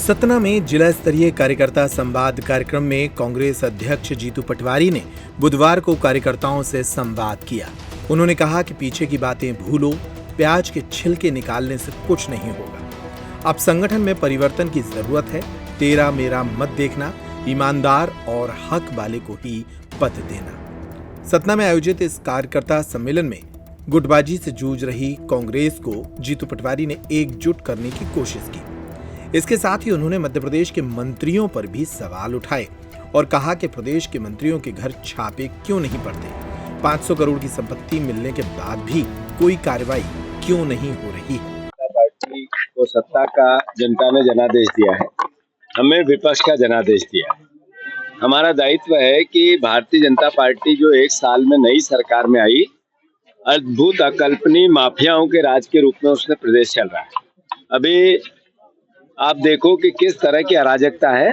सतना में जिला स्तरीय कार्यकर्ता संवाद कार्यक्रम में कांग्रेस अध्यक्ष जीतू पटवारी ने बुधवार को कार्यकर्ताओं से संवाद किया। उन्होंने कहा कि पीछे की बातें भूलो, प्याज के छिलके निकालने से कुछ नहीं होगा। अब संगठन में परिवर्तन की जरूरत है। तेरा मेरा मत देखना, ईमानदार और हक वाले को ही पद देना। सतना में आयोजित इस कार्यकर्ता सम्मेलन में गुटबाजी से जूझ रही कांग्रेस को जीतू पटवारी ने एकजुट करने की कोशिश की। इसके साथ ही उन्होंने मध्य प्रदेश के मंत्रियों पर भी सवाल उठाए और कहा कि प्रदेश के मंत्रियों के घर छापे क्यों नहीं पड़ते, 500 करोड़ की संपत्ति मिलने के बाद भी कोई कार्रवाई क्यों नहीं हो रही। पार्टी को सत्ता का जनता ने जनादेश दिया है, हमें विपक्ष का जनादेश दिया है। हमारा दायित्व है कि भारतीय जनता पार्टी जो एक साल में नई सरकार में आई, अद्भुत अकल्पनीय माफियाओं के राज के रूप में उसने प्रदेश चल रहा है। अभी आप देखो कि किस तरह की अराजकता है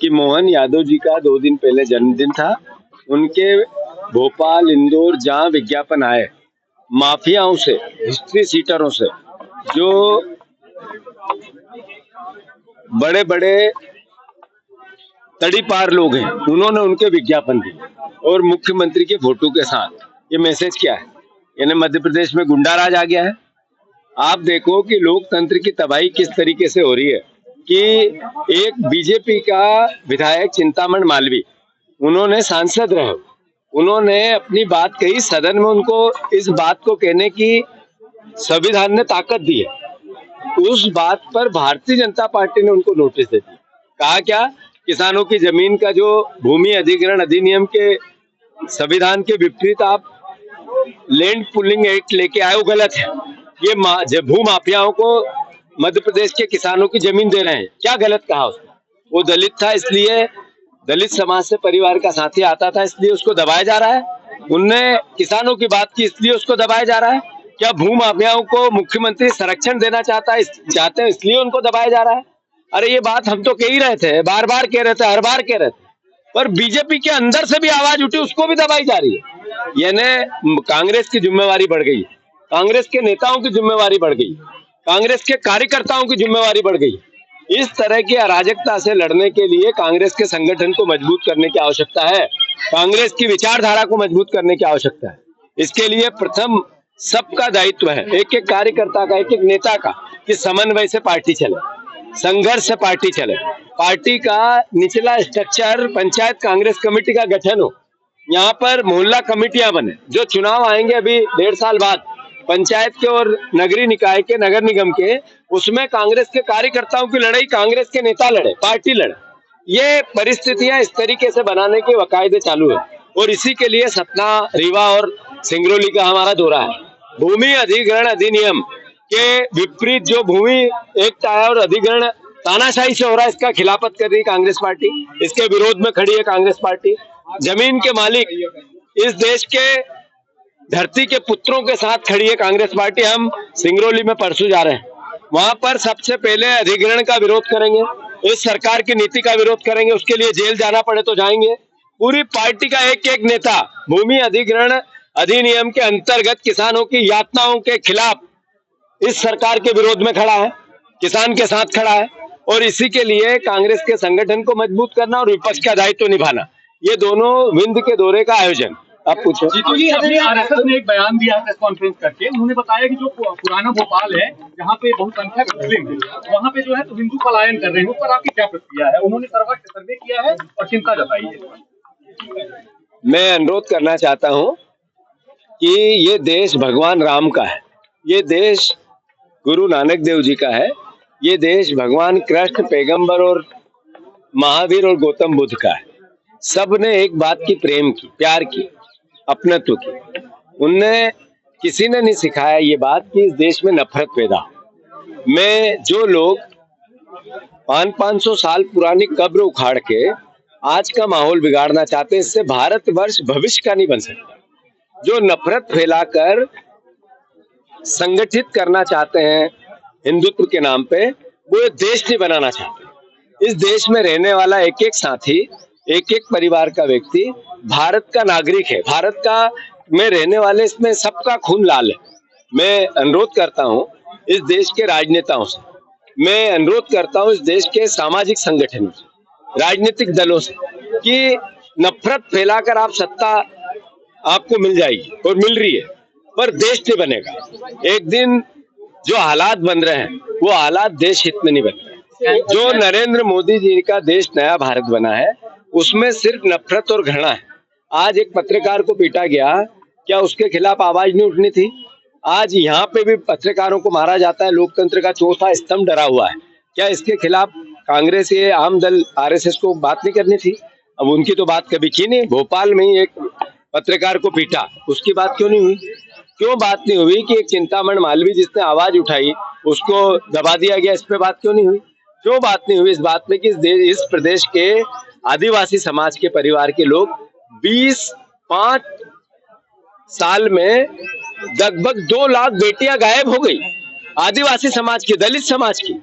कि मोहन यादव जी का 2 दिन पहले जन्मदिन था। उनके भोपाल, इंदौर जहां विज्ञापन आए, माफियाओं से, हिस्ट्री सीटरों से, जो बड़े बड़े तड़ीपार लोग हैं, उन्होंने उनके विज्ञापन दिए और मुख्यमंत्री के फोटो के साथ। ये मैसेज क्या है? यानी मध्य प्रदेश में गुंडा राज आ गया है। आप देखो कि लोकतंत्र की तबाही किस तरीके से हो रही है कि एक बीजेपी का विधायक चिंतामण मालवी, उन्होंने सांसद रहे, उन्होंने अपनी बात कही सदन में, उनको इस बात को कहने की संविधान ने ताकत दी है। उस बात पर भारतीय जनता पार्टी ने उनको नोटिस दे दी। कहा क्या? किसानों की जमीन का जो भूमि अधिग्रहण अधिनियम के संविधान के विपरीत आप लैंड पुलिंग एक्ट लेके आए, वो गलत है। ये भू माफियाओं को मध्य प्रदेश के किसानों की जमीन दे रहे हैं। क्या गलत कहा उसने? वो दलित था, इसलिए दलित समाज से परिवार का साथी आता था, इसलिए उसको दबाया जा रहा है। उनने किसानों की बात की, इसलिए उसको दबाया जा रहा है। क्या भू माफियाओं को मुख्यमंत्री संरक्षण देना चाहते हैं, इसलिए उनको दबाया जा रहा है? अरे ये बात हम तो कह ही रहे थे, बार बार कह रहे थे, हर बार कह रहे थे, पर बीजेपी के अंदर से भी आवाज उठी, उसको भी दबाई जा रही है। यानी कांग्रेस की जिम्मेवारी बढ़ गई, कांग्रेस के नेताओं की जिम्मेवारी बढ़ गई, कांग्रेस के कार्यकर्ताओं की जिम्मेवारी बढ़ गई। इस तरह की अराजकता से लड़ने के लिए कांग्रेस के संगठन को मजबूत करने की आवश्यकता है, कांग्रेस की विचारधारा को मजबूत करने की आवश्यकता है। इसके लिए प्रथम सबका दायित्व है, एक एक कार्यकर्ता का, एक एक नेता का, कि समन्वय से पार्टी चले, संघर्ष से पार्टी चले, पार्टी का निचला स्ट्रक्चर, पंचायत कांग्रेस कमेटी का गठन हो, यहाँ पर मोहल्ला कमेटियां बने। जो चुनाव आएंगे अभी 1.5 साल बाद, पंचायत के और नगरीय निकाय के, नगर निगम के, उसमें कांग्रेस के कार्यकर्ताओं की लड़ाई कांग्रेस के नेता लड़े, पार्टी लड़े। ये परिस्थितियां इस तरीके से बनाने के वकायदे चालू है और इसी के लिए सतना, रीवा और सिंगरौली का हमारा दौरा है। भूमि अधिग्रहण अधिनियम के विपरीत जो भूमि एक्ट आया और अधिग्रहण तानाशाही से हो रहा है, इसका खिलाफत कर रही है कांग्रेस पार्टी, इसके विरोध में खड़ी है कांग्रेस पार्टी। जमीन के मालिक, इस देश के धरती के पुत्रों के साथ खड़ी है कांग्रेस पार्टी। हम सिंगरौली में परसों जा रहे हैं, वहां पर सबसे पहले अधिग्रहण का विरोध करेंगे, इस सरकार की नीति का विरोध करेंगे, उसके लिए जेल जाना पड़े तो जाएंगे। पूरी पार्टी का एक एक नेता भूमि अधिग्रहण अधिनियम के अंतर्गत किसानों की यातनाओं के खिलाफ इस सरकार के विरोध में खड़ा है, किसान के साथ खड़ा है। और इसी के लिए कांग्रेस के संगठन को मजबूत करना और विपक्ष का दायित्व निभाना, ये दोनों विंध्य के दौरे का आयोजन। आप पूछो। जीतू जी, अभी आरएसएस ने एक बयान दिया प्रेस कॉन्फ्रेंस करके, उन्होंने बताया कि जो पुराना भोपाल है, जहाँ पे बहुसंख्यक मुस्लिम है, वहाँ पे जो है तो हिंदू पलायन कर रहे हैं। उस पर आपकी क्या प्रतिक्रिया है? उन्होंने सर्वे किया है और चिंता जताई है। मैं अनुरोध करना चाहता हूँ कि ये देश भगवान राम का है, ये देश गुरु नानक देव जी का है, ये देश भगवान कृष्ण, पैगंबर और महावीर और गौतम बुद्ध का है। सब ने एक बात की, प्रेम की, प्यार की, अपनत्व की। उनने, किसी ने नहीं सिखाया ये बात कि इस देश में नफरत पैदा हो। मैं जो लोग 500-500 साल पुरानी कब्र उखाड़ के आज का माहौल बिगाड़ना चाहते हैं, इससे भारतवर्ष भविष्य का नहीं बन सकता। जो नफरत फैलाकर संगठित करना चाहते हैं हिंदुत्व के नाम पे, वो एक देश नहीं बनाना चाहते। इस देश में रहने वाला एक एक साथी, एक एक परिवार का व्यक्ति भारत का नागरिक है, भारत का में रहने वाले, इसमें सबका खून लाल है। मैं अनुरोध करता हूं इस देश के राजनेताओं से मैं अनुरोध करता हूं इस देश के सामाजिक संगठनों से, राजनीतिक दलों से कि नफरत फैलाकर आप सत्ता आपको मिल जाएगी और मिल रही है, पर देश नहीं बनेगा। एक दिन जो हालात बन रहे हैं वो हालात देश हित में नहीं बन रहे। जो नरेंद्र मोदी जी का देश नया भारत बना है उसमें सिर्फ नफरत और घृणा है। आज एक पत्रकार को पीटा गया, क्या उसके खिलाफ आवाज नहीं उठनी थी? आज यहाँ पे भी पत्रकारों को मारा जाता है, लोकतंत्र का चौथा स्तंभ डरा हुआ है। क्या इसके खिलाफ कांग्रेस ये आम दल आरएसएस को बात नहीं करनी थी? अब उनकी तो बात कभी की नहीं। भोपाल में ही एक पत्रकार को पीटा, उसकी बात क्यों नहीं हुई? क्यों बात नहीं हुई कि एक चिंतामण मालवीय जिसने आवाज उठाई उसको दबा दिया गया, इस पे बात क्यों नहीं हुई? क्यों बात नहीं हुई इस बात में कि इस प्रदेश के आदिवासी समाज के परिवार के लोग 5 साल में लगभग 2 लाख बेटियां गायब हो गई, आदिवासी समाज की, दलित समाज की।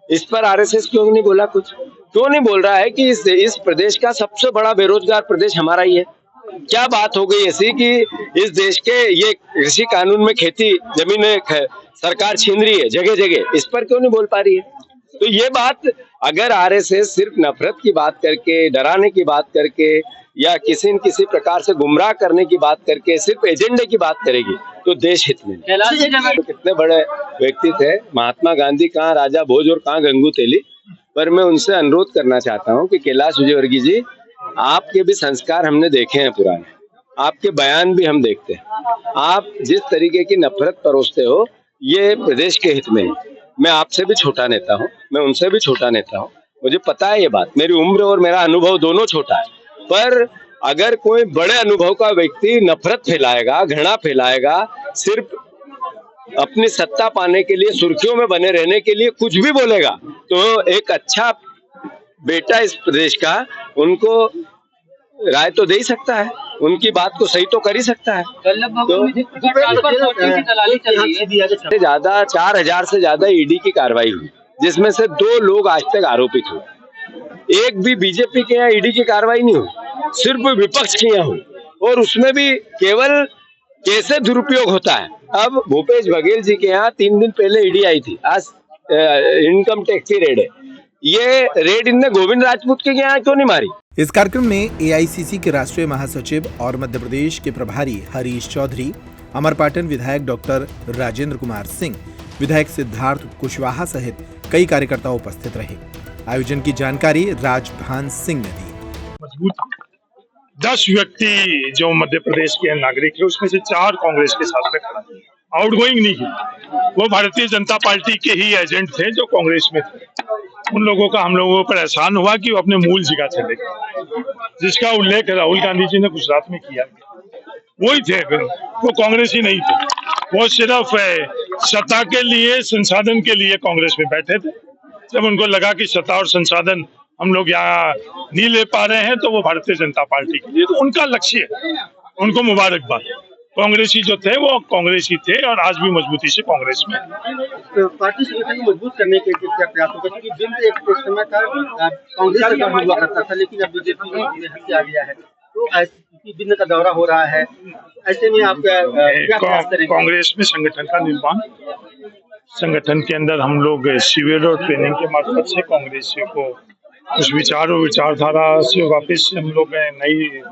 इस पर आरएसएस क्यों नहीं बोला कुछ? क्यों नहीं बोल रहा है कि इस प्रदेश का सबसे बड़ा बेरोजगार प्रदेश हमारा ही है? क्या बात हो गई ऐसी कि इस देश के ये कृषि कानून में खेती जमीनें सरकार छीन रही है जगह जगह, इस पर क्यों नहीं बोल पा रही है? तो ये बात अगर आरएसएस सिर्फ नफरत की बात करके, डराने की बात करके या किसी न किसी प्रकार से गुमराह करने की बात करके सिर्फ एजेंडे की बात करेगी तो देश हित में। तो कितने बड़े व्यक्ति थे, महात्मा गांधी कहाँ राजा भोज और कहाँ गंगू तेली। पर मैं उनसे अनुरोध करना चाहता हूँ कि कैलाश विजयवर्गीय जी, आपके भी संस्कार हमने देखे हैं पुराने, आपके बयान भी हम देखते हैं। आप जिस तरीके की नफरत परोसते हो ये प्रदेश के हित में है। मैं आपसे भी छोटा नेता हूँ, मैं उनसे भी छोटा नेता हूँ, मुझे पता है ये बात, मेरी उम्र और मेरा अनुभव दोनों छोटा है। पर अगर कोई बड़े अनुभव का व्यक्ति नफरत फैलाएगा, घृणा फैलाएगा, सिर्फ अपनी सत्ता पाने के लिए, सुर्खियों में बने रहने के लिए कुछ भी बोलेगा, तो एक अच्छा बेटा इस प्रदेश का उनको राय तो दे ही सकता है, उनकी बात को सही तो कर ही सकता है। तो ज्यादा 4000 से ज्यादा ईडी की कार्रवाई हुई, जिसमें से 2 लोग आज तक आरोपित हुए। एक भी बीजेपी के यहाँ ईडी की कार्रवाई नहीं हुई, सिर्फ विपक्ष के यहाँ हुई, और उसमें भी केवल कैसे दुरुपयोग होता है। अब भूपेश बघेल जी के यहाँ 3 दिन पहले ईडी आई थी, आज इनकम टैक्स की रेड है। ये रेड इनने गोविंद राजपूत के यहाँ क्यों नहीं मारी? इस कार्यक्रम में एआईसीसी के राष्ट्रीय महासचिव और मध्य प्रदेश के प्रभारी हरीश चौधरी, अमरपाटन विधायक डॉक्टर राजेंद्र कुमार सिंह, विधायक सिद्धार्थ कुशवाहा सहित कई कार्यकर्ता उपस्थित रहे। आयोजन की जानकारी राजभान सिंह ने दी। मजबूत 10 व्यक्ति जो मध्य प्रदेश के नागरिक है उसमें से 4 कांग्रेस के साथ में खड़ा है, आउटगोइंग नहीं है। वो भारतीय जनता पार्टी के ही एजेंट थे जो कांग्रेस में थे। उन लोगों का हम लोगों पर एहसान हुआ कि वो अपने मूल जगह चले गए, जिसका उल्लेख राहुल गांधी जी ने गुजरात में किया। वही थे, वो कांग्रेस ही नहीं थे, वो सिर्फ सत्ता के लिए, संसाधन के लिए कांग्रेस में बैठे थे। जब उनको लगा कि सत्ता और संसाधन हम लोग यहाँ नहीं ले पा रहे हैं तो वो भारतीय जनता पार्टी के लिए, तो उनका लक्ष्य है, उनको मुबारकबाद। कांग्रेसी जो थे वो कांग्रेसी थे और आज भी मजबूती से कांग्रेस में। पार्टी संगठन को मजबूत करने के क्या प्रयास होगा? क्योंकि बिल एक समय का कांग्रेस का दौर हुआ करता था, लेकिन अब बीजेपी में हट आ गया है, तो बिल का दौरा हो रहा है। ऐसे में आप क्या प्रयास करेंगे? कांग्रेस में संगठन का निर्माण, संगठन के अंदर हम लोग शिविर और ट्रेनिंग के मार्फत से कांग्रेसियों को उस विचार और विचारधारा से वापस हम लोग नई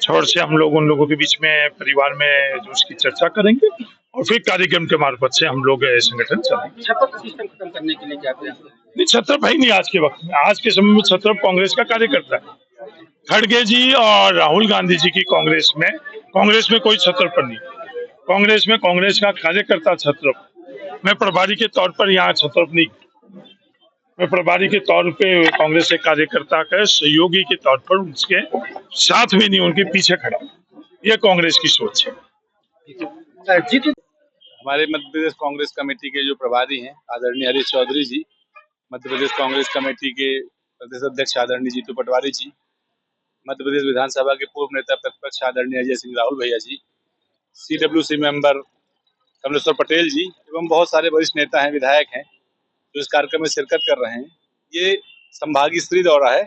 छोर से हम लोग उन लोगों के बीच में, परिवार में जो उसकी चर्चा करेंगे और फिर कार्यक्रम के मार्फत से हम लोग संगठन चलेंगे। छत्रप सिस्टम खत्म करने के लिए क्या प्रयास करेंगे? नहीं, छत्रप है ही नहीं आज के वक्त में। आज के समय में छत्रप कांग्रेस का कार्यकर्ता है। खड़गे जी और राहुल गांधी जी की कांग्रेस में कोई छत्रप नहीं। कांग्रेस में कांग्रेस का कार्यकर्ता छत्रप। मैं प्रभारी के तौर पर यहाँ छत्रप नहीं, मैं प्रभारी के तौर पे कांग्रेस के कार्यकर्ता का सहयोगी के तौर पर उसके साथ भी नहीं, उनके पीछे खड़ा। यह कांग्रेस की सोच है। हमारे मध्य प्रदेश कांग्रेस कमेटी के जो प्रभारी हैं आदरणीय हरीश चौधरी जी, मध्य प्रदेश कांग्रेस कमेटी के प्रदेश अध्यक्ष आदरणीय जीतू पटवारी जी, मध्य प्रदेश विधानसभा के पूर्व नेता प्रतिपक्ष आदरणीय अजय सिंह राहुल भैया जी, CWC मेंबर कमलेश्वर पटेल जी एवं बहुत सारे वरिष्ठ नेता हैं, विधायक हैं जो इस कार्यक्रम में शिरकत कर रहे हैं। ये संभागीय स्तरीय दौरा है।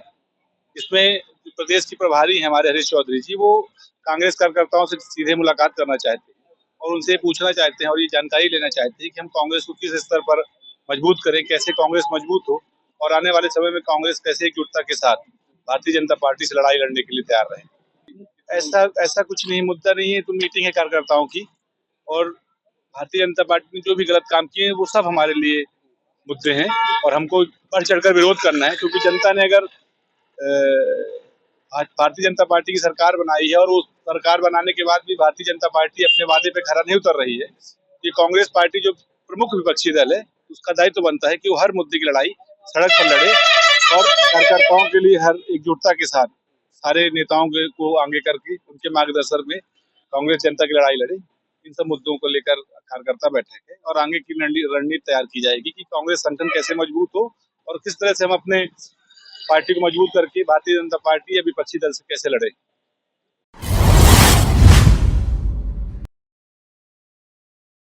इसमें प्रदेश की प्रभारी हैं हमारे हरीश चौधरी जी, वो कांग्रेस कार्यकर्ताओं से सीधे मुलाकात करना चाहते हैं और उनसे पूछना चाहते हैं और ये जानकारी लेना चाहते हैं कि हम कांग्रेस को किस स्तर पर मजबूत करें, कैसे कांग्रेस मजबूत हो और आने वाले समय में कांग्रेस कैसे एकजुटता के साथ भारतीय जनता पार्टी से लड़ाई लड़ने के लिए तैयार रहे। ऐसा ऐसा कुछ नहीं, मुद्दा नहीं है, तो मीटिंग है कार्यकर्ताओं की, और भारतीय जनता पार्टी ने जो भी गलत काम किए हैं वो सब हमारे लिए मुद्दे हैं और हमको बढ़ चढ़कर विरोध करना है, क्योंकि जनता ने अगर भारतीय जनता पार्टी की सरकार बनाई है और वो सरकार बनाने के बाद भी भारतीय जनता पार्टी अपने वादे पे खरा नहीं उतर रही है, ये कांग्रेस पार्टी जो प्रमुख विपक्षी दल है उसका दायित्व तो बनता है कि वो हर मुद्दे की लड़ाई सड़क पर लड़े और कार्यकर्ताओं के लिए हर एकजुटता के साथ सारे नेताओं को आगे करके उनके मार्गदर्शन में कांग्रेस जनता की लड़ाई लड़े। इन सब मुद्दों को लेकर कार्यकर्ता बैठे हैं और आगे की रणनीति तैयार की जाएगी कि कांग्रेस संगठन कैसे मजबूत हो और किस तरह से हम अपने पार्टी को मजबूत करके भारतीय जनता पार्टी या विपक्षी दल से कैसे लड़े।